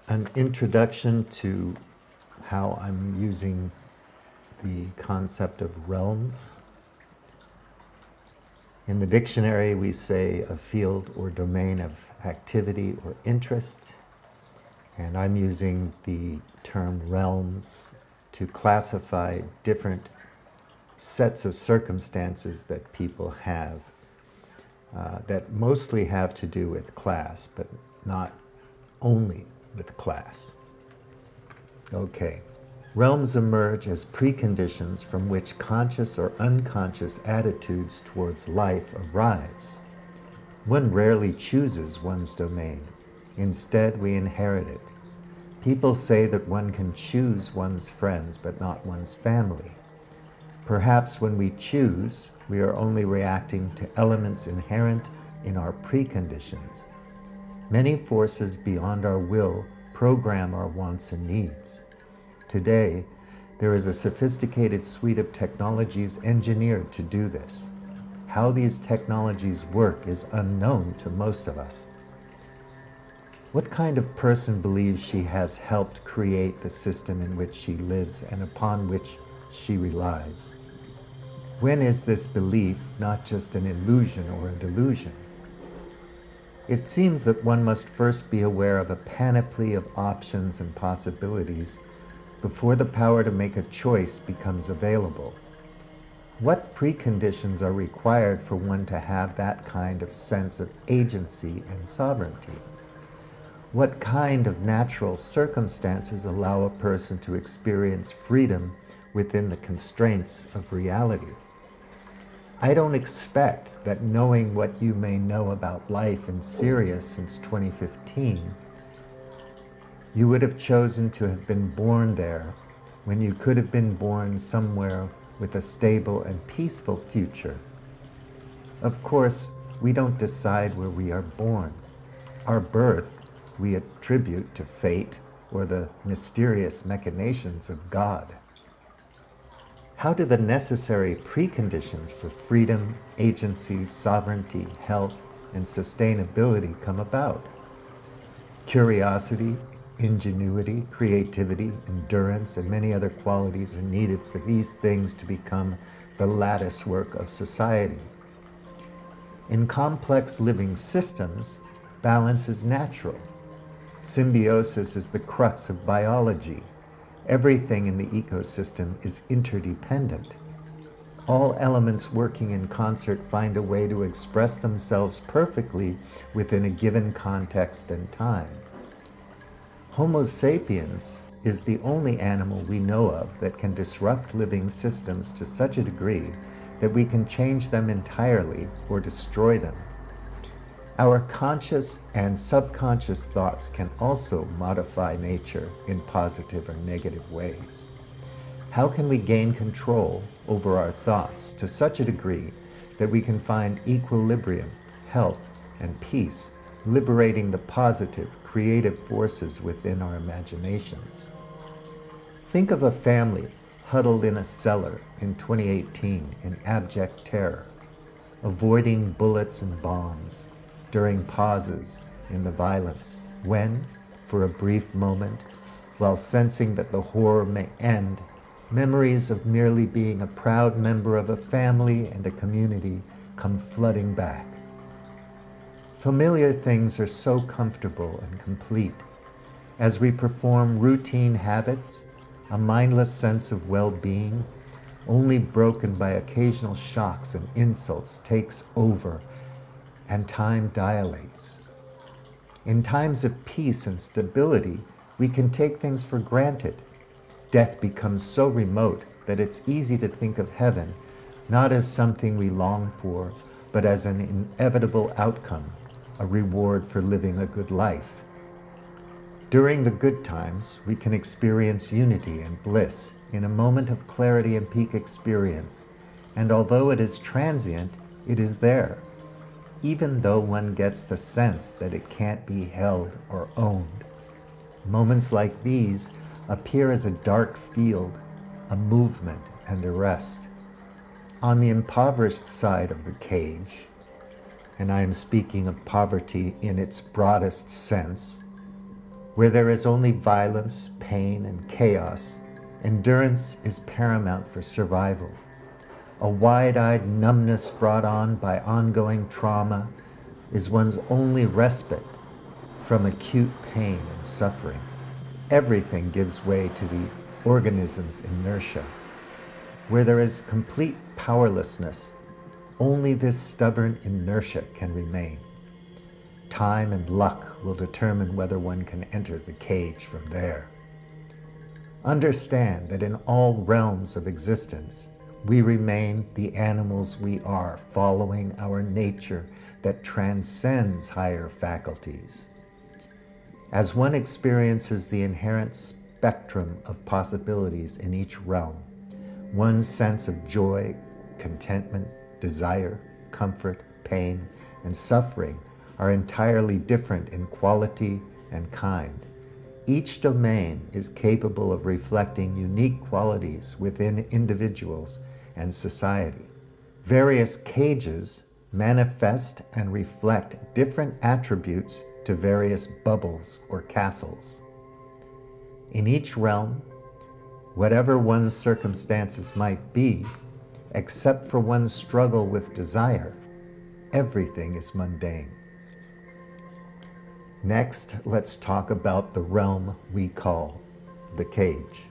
an introduction to how I'm using the concept of realms. In the dictionary, we say a field or domain of activity or interest, and I'm using the term realms to classify different sets of circumstances that people have that mostly have to do with class, but not only with class. Okay. Realms emerge as preconditions from which conscious or unconscious attitudes towards life arise. One rarely chooses one's domain. Instead, we inherit it. People say that one can choose one's friends, but not one's family. Perhaps when we choose, we are only reacting to elements inherent in our preconditions. Many forces beyond our will program our wants and needs. Today, there is a sophisticated suite of technologies engineered to do this. How these technologies work is unknown to most of us. What kind of person believes she has helped create the system in which she lives and upon which she relies? When is this belief not just an illusion or a delusion? It seems that one must first be aware of a panoply of options and possibilities before the power to make a choice becomes available. What preconditions are required for one to have that kind of sense of agency and sovereignty? What kind of natural circumstances allow a person to experience freedom within the constraints of reality? I don't expect that knowing what you may know about life in Syria since 2015, you would have chosen to have been born there when you could have been born somewhere with a stable and peaceful future. Of course, we don't decide where we are born. Our birth we attribute to fate or the mysterious machinations of God. How do the necessary preconditions for freedom, agency, sovereignty, health, and sustainability come about? Curiosity, ingenuity, creativity, endurance, and many other qualities are needed for these things to become the lattice work of society. In complex living systems, balance is natural. Symbiosis is the crux of biology. Everything in the ecosystem is interdependent. All elements working in concert find a way to express themselves perfectly within a given context and time. Homo sapiens is the only animal we know of that can disrupt living systems to such a degree that we can change them entirely or destroy them. Our conscious and subconscious thoughts can also modify nature in positive or negative ways. How can we gain control over our thoughts to such a degree that we can find equilibrium, health, and peace, liberating the positive, creative forces within our imaginations? Think of a family huddled in a cellar in 2018 in abject terror, avoiding bullets and bombs during pauses in the violence, when, for a brief moment, while sensing that the horror may end, memories of merely being a proud member of a family and a community come flooding back. Familiar things are so comfortable and complete. As we perform routine habits, a mindless sense of well-being, only broken by occasional shocks and insults, takes over, and time dilates. In times of peace and stability, we can take things for granted. Death becomes so remote that it's easy to think of heaven not as something we long for, but as an inevitable outcome, a reward for living a good life. During the good times, we can experience unity and bliss in a moment of clarity and peak experience, and although it is transient, it is there, even though one gets the sense that it can't be held or owned. Moments like these appear as a dark field, a movement and a rest. On the impoverished side of the cage, and I am speaking of poverty in its broadest sense, Where there is only violence, pain, and chaos, endurance is paramount for survival. A wide-eyed numbness brought on by ongoing trauma is one's only respite from acute pain and suffering. Everything gives way to the organism's inertia. Where there is complete powerlessness, only this stubborn inertia can remain. Time and luck will determine whether one can enter the cage from there. Understand that in all realms of existence, we remain the animals we are, following our nature that transcends higher faculties. As one experiences the inherent spectrum of possibilities in each realm, one's sense of joy, contentment, desire, comfort, pain, and suffering are entirely different in quality and kind. Each domain is capable of reflecting unique qualities within individuals and society. Various cages manifest and reflect different attributes to various bubbles or castles. In each realm, whatever one's circumstances might be, except for one's struggle with desire, everything is mundane. Next, let's talk about the realm we call the cage.